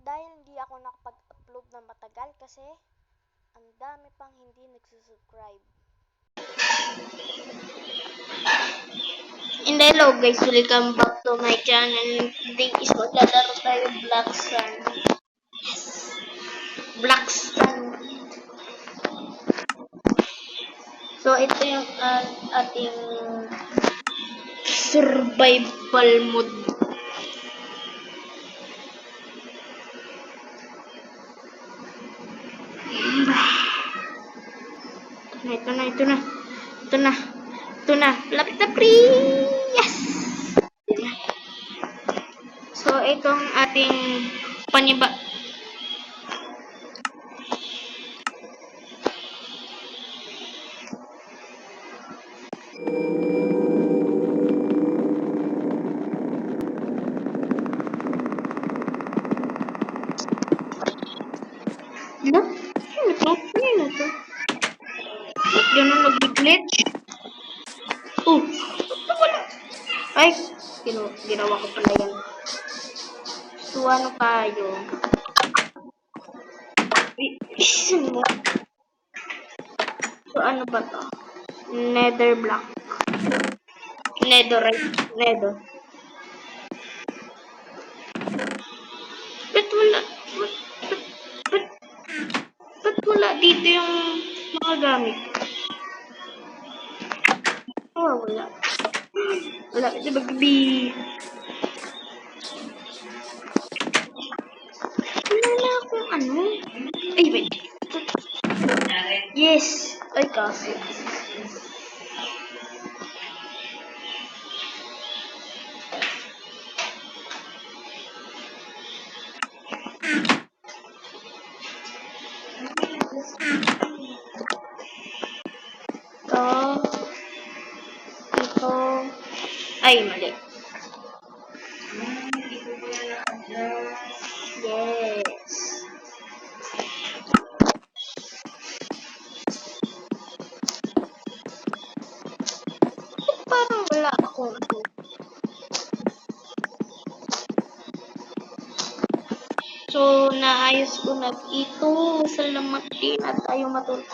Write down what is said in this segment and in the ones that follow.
dahil hindi ako nakapag-upload na matagal kasi ang dami pang hindi nagsusubscribe. And hello guys, welcome back to my channel. Today is maglalaro tayo Black Sun. Yes! Black Sun. So ito yung ating survival mode. Ito na. Lapit na pre! Yes! So, itong ating paniba. Ano? Ano to? Ganun nag-glitch? Oh! Wala! Ay! Ginawa ko pala yan. So, ano tayo? Isin mo. So, ano ba to? Nether block. Netherite. Nether. Ba't wala? Ba't wala dito yung mga gamit? Oh, wala. Wala. Kasi bagbi. Wala akong ano. Ay, wait. Yes. Ay, kasi. Ito. Ay, mali. Yes. Parang wala akong ano. So, naayos ko na ito. Salamat din at tayo matulog.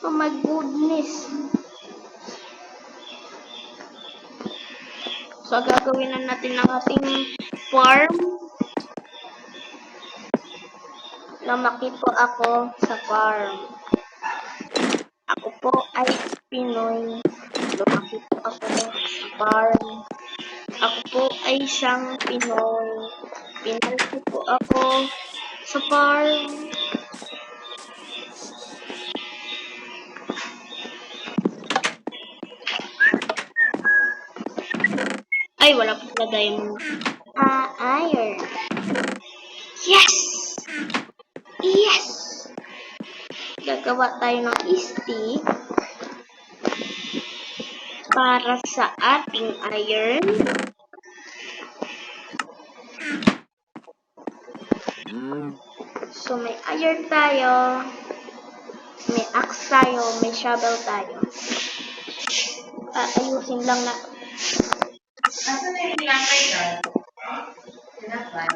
Oh my goodness. So, gagawin na natin ang ating farm. Lumaki po ako sa farm. Ako po ay Pinoy. Lumaki po ako sa farm. Ako po ay isang Pinoy. Pinalaki po ako sa farm. Ay, wala po pala diamond. Iron. Yes! Yes! Gagawa tayo ng stick para sa ating iron. So, may iron tayo, may axe tayo, may shovel tayo. Ayusin lang na. Nasaan na yung tinapay ka? Tinapay?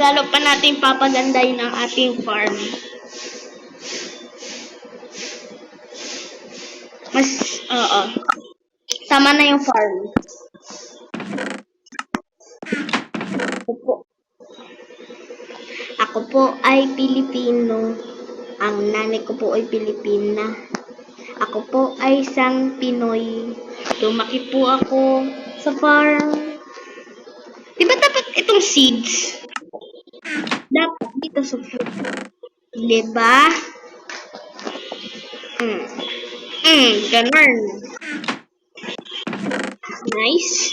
Lalo pa natin papagandahin ang ating farm. Tama na yung farm. Ako po ay Pilipino. Ang nanay ko po ay Pilipina. Ako po ay isang Pinoy. Lumaki po ako sa farm. Diba dapat itong seeds? Dapat dito sa fruit. Diba? Ganun. Nice.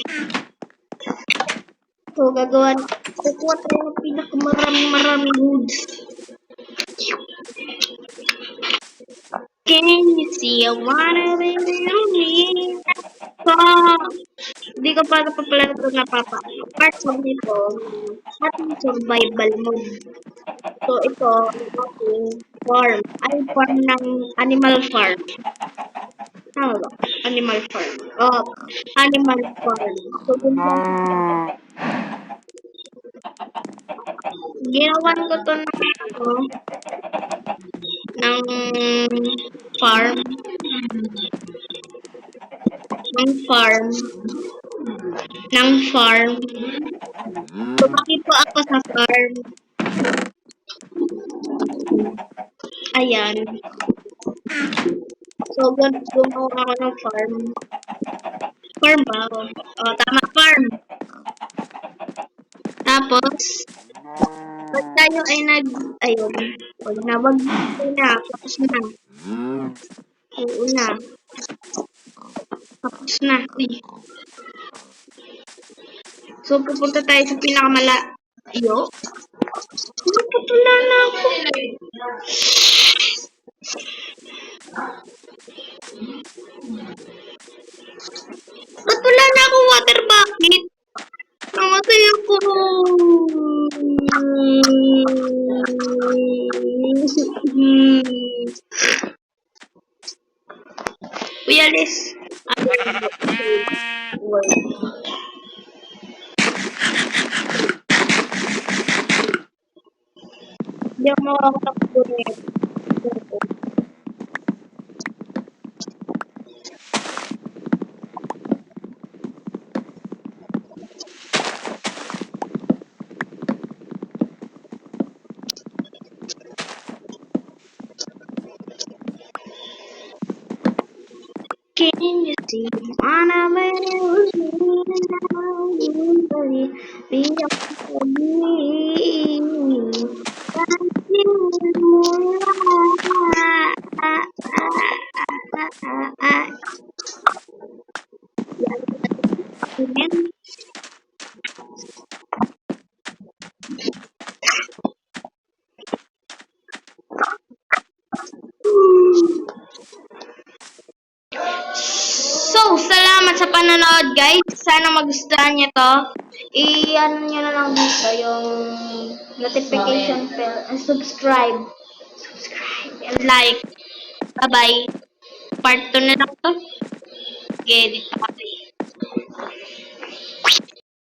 So, kukuha tayo ng pinakamaraming goods. Can you see I wanna be me? So, hindi ko pa pala ito napapano. Part of nito, ating survival mode. So, ito, ating farm. Ay, farm ng animal farm. Tama ba? Animal farm. Oh, animal farm. So, ginawan ko to ng farm. Ng farm. Ng farm. Lumaki po ako sa farm. Ayan. So, gumawa ako ng farm. Farm ba? Oh, tama, farm. Tapos, pag tayo ay ayun, wag na, tapos na. Oo na. Tapos na. Uy. So, pupunta tayo sa pinakamalayo. Naputula na ako. Ba't wala na akong water bucket? Namatay ako. Uy, alis. Hindi ako makakatakbo rin. Can you see on a be for me? So, salamat sa panonood, guys. Sana magustuhan niyo to. I-ano nyo na lang dito yung notification bell and subscribe. Subscribe and like. Bye-bye. Part 2 na lang to. Okay, dito.